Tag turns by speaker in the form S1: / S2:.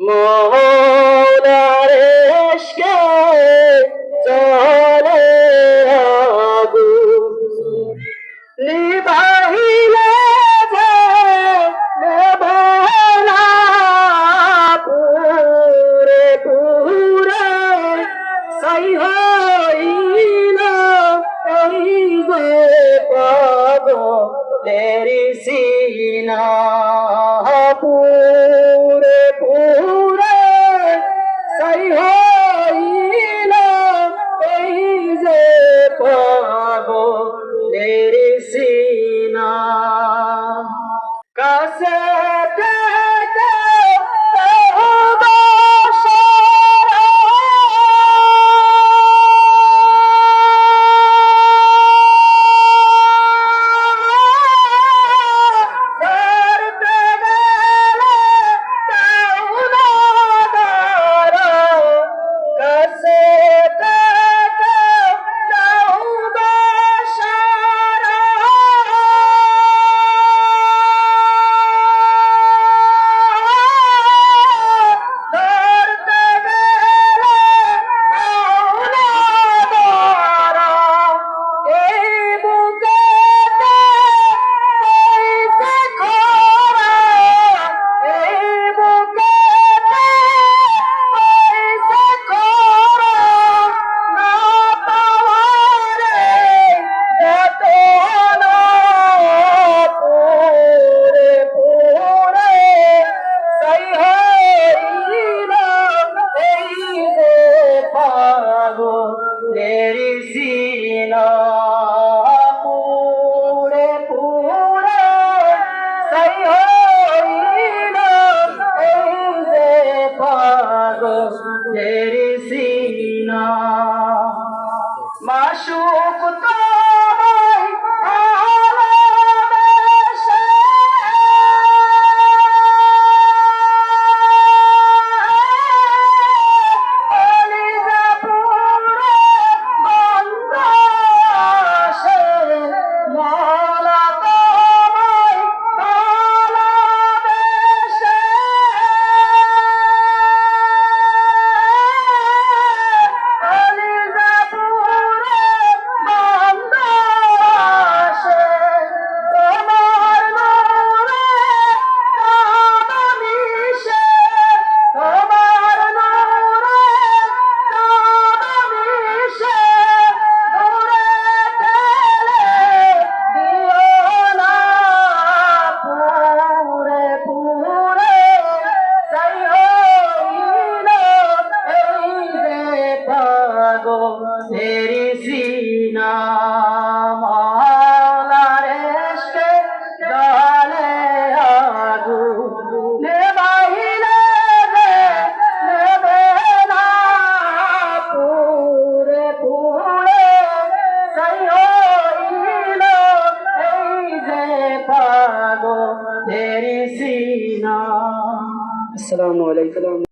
S1: মওলার ইশকে চলে আগুন নিভাইলে যে নেবে না পুরে পুরে সাই হইল এই যে পাগলের সিনা পুরে পুরে সাই হইল এই যে পাগলের সিনা কাছে থেকে तेरी सीना पूरे पूरे सही होइलो ऐसे पागो तेरी सीना माशूक तो तेरी सीना मौलार इश्क़ डाले आगून निभाइले नेबेना पूरे पूरे सही होइलो এই যে পাগো तेरी सीना। আসসালামু আলাইকুম।